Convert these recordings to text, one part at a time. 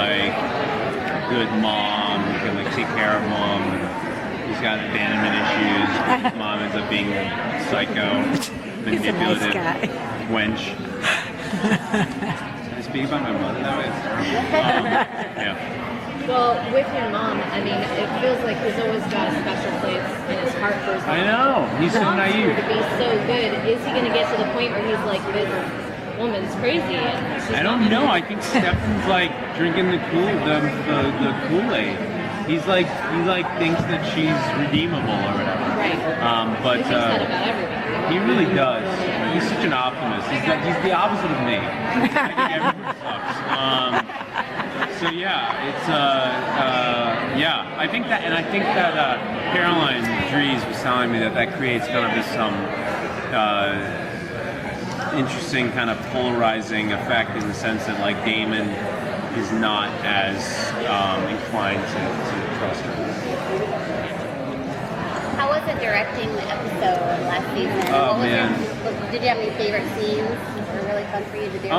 like good mom who can like take care of him. He's got abandonment issues. His mom ends up being a psycho, manipulative wench. Did I speak about my mother that way? Yeah. Well, with your mom, I mean, it feels like he's always got a special place in his heart for his mom. I know. He's so naive. To be so good. Is he going to get to the point where he's like, this woman's crazy? I don't know. I think Stefan's like drinking the Kool-Aid. He's like thinks that she's redeemable or whatever. Right. But he thinks that about everybody. he really does. He's such an optimist. He's the opposite of me. I think everybody sucks. So yeah, it's yeah. I think that Caroline Dries was telling me that creates kind of this interesting kind of polarizing effect in the sense that like Damon is not as inclined to trust her. How was it directing the episode last season? Oh man! Did you have any favorite scenes that were really fun for you to do?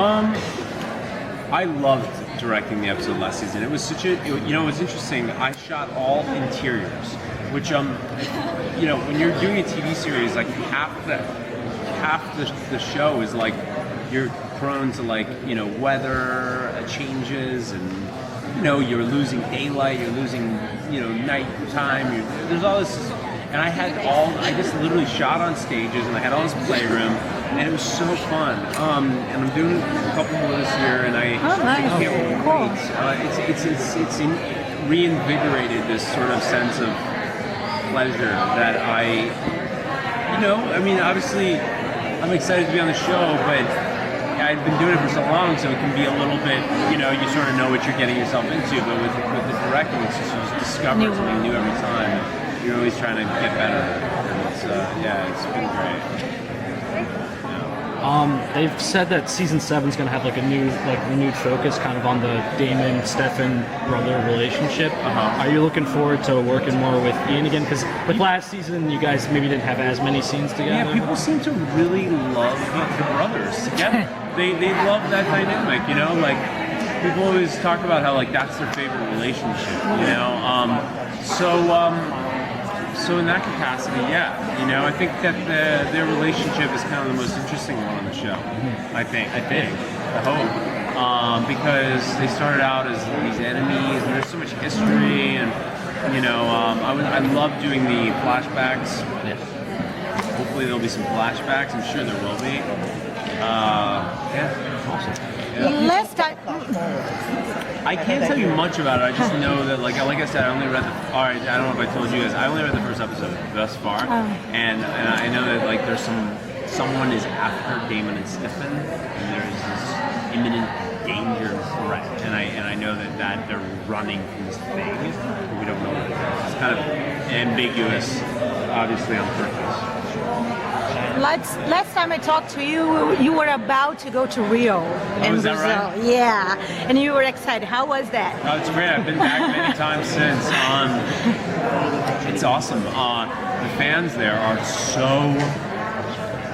I loved directing the episode last season. It was such a, it was interesting. I shot all interiors, which when you're doing a TV series, like half the show is like you're prone to like weather changes and you're losing daylight, you're losing nighttime. There's all this, and I just literally shot on stages, and I had all this playroom. And it was so fun. And I'm doing a couple more this year, and I can't wait. It's reinvigorated this sort of sense of pleasure that obviously I'm excited to be on the show, but I've been doing it for so long, so it can be a little bit, you sort of know what you're getting yourself into. But with the directing, it's just you discover something new every time. You're always trying to get better, and it's it's been great. They've said that season 7 is going to have like a new, renewed focus kind of on the Damon-Stefan brother relationship. Are you looking forward to working more with Ian again? Because with last season, you guys maybe didn't have as many scenes together. Yeah, people seem to really love the brothers together. They love that dynamic, like people always talk about how like that's their favorite relationship, So in that capacity, I think that their relationship is kind of the most interesting one on the show. I hope, because they started out as these enemies, and there's so much history, and I love doing the flashbacks. Yeah. Hopefully there'll be some flashbacks. I'm sure there will be. Awesome. Yeah. Last time. I can't tell you much about it. I just know that, like I said, I only read I don't know if I told you guys. I only read the first episode thus far, and I know that like there's someone is after Damon and Stefan, and there's this imminent danger threat, and I know that they're running from this thing, but we don't know what it is. It's kind of ambiguous, obviously on purpose. Last time I talked to you, you were about to go to Rio in is that Brazil. right? Yeah, and you were excited. How was that? Oh, it's great. I've been back many times since. It's awesome. The fans there are so.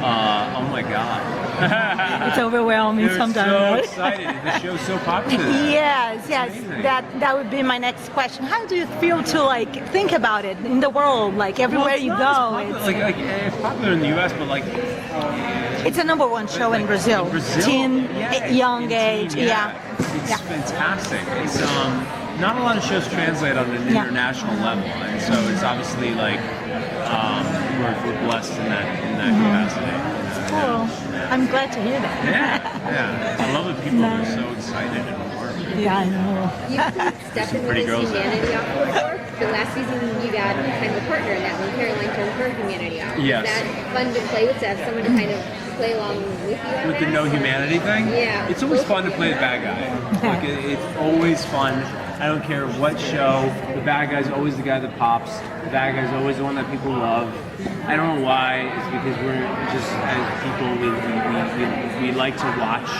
Oh my God. It's overwhelming They're sometimes. so right? excited. The show's so popular. Yes. Amazing. That would be my next question. How do you feel to like think about it in the world, like everywhere you go? It's popular in the U.S., but like it's a #1 show in Brazil. Teen, young age. Yeah. It's fantastic. It's not a lot of shows translate on an international level, and so it's obviously like we're blessed in that capacity. Cool. I'm glad to hear that. Yeah. I love that people are so excited and warm. Yeah, I know. You Stefan with his humanity off before. The last season you got kind of a partner in that when Caroline turned her humanity off. Yes. Is that fun to play with, to have someone to kind of play along with you on With that? the no humanity thing? Yeah. It's always fun to play the bad guy. Like it's always fun. I don't care what show. The bad guy's always the guy that pops. The bad guy's always the one that people love. I don't know why. It's because we're just, as people, we like to watch.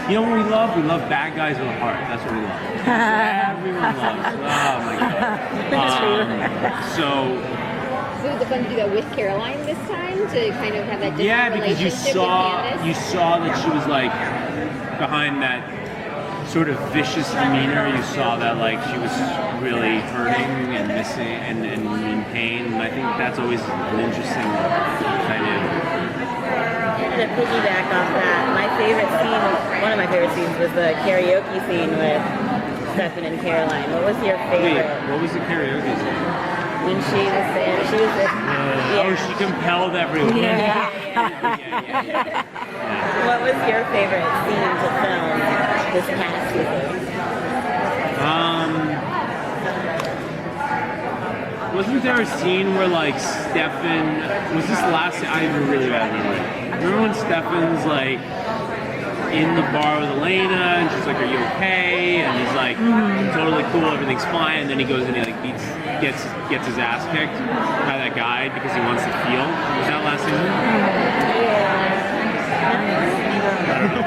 You know what we love? We love bad guys with a heart. That's what we love. Everyone loves. Oh my God. So was it fun to do that with Caroline this time, to kind of have that different yeah, because relationship with Candace? you saw that she was like behind that sort of vicious demeanor. You saw that like she was really hurting and missing and in pain. And I think that's always an interesting kind of. To piggyback off that, my favorite scene, one of my favorite scenes was the karaoke scene with Stefan and Caroline. What was your favorite? Wait, what was the karaoke scene? When she was there, she was there. Oh, she compelled everyone. Yeah. What was your favorite scene to film this past season? Wasn't there a scene where like Stefan was this last? I have a really bad memory. Remember when Stefan's like in the bar with Elena and she's like, "Are you okay?" And he's like, "I'm totally cool, everything's fine." And then he goes and he like gets his ass kicked by that guy because he wants to feel. Was that last season?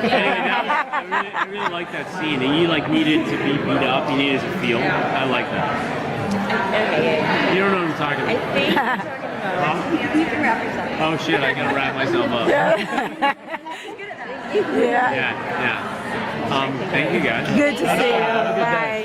Anyway, I really like that scene. He like needed to be beat up. He needed to feel. I like that. Okay. You don't know what I'm talking about. I think Huh? You can wrap yourself. Oh shit! I gotta wrap myself up. Yeah. Yeah. Thank you guys. Good to see you. Bye.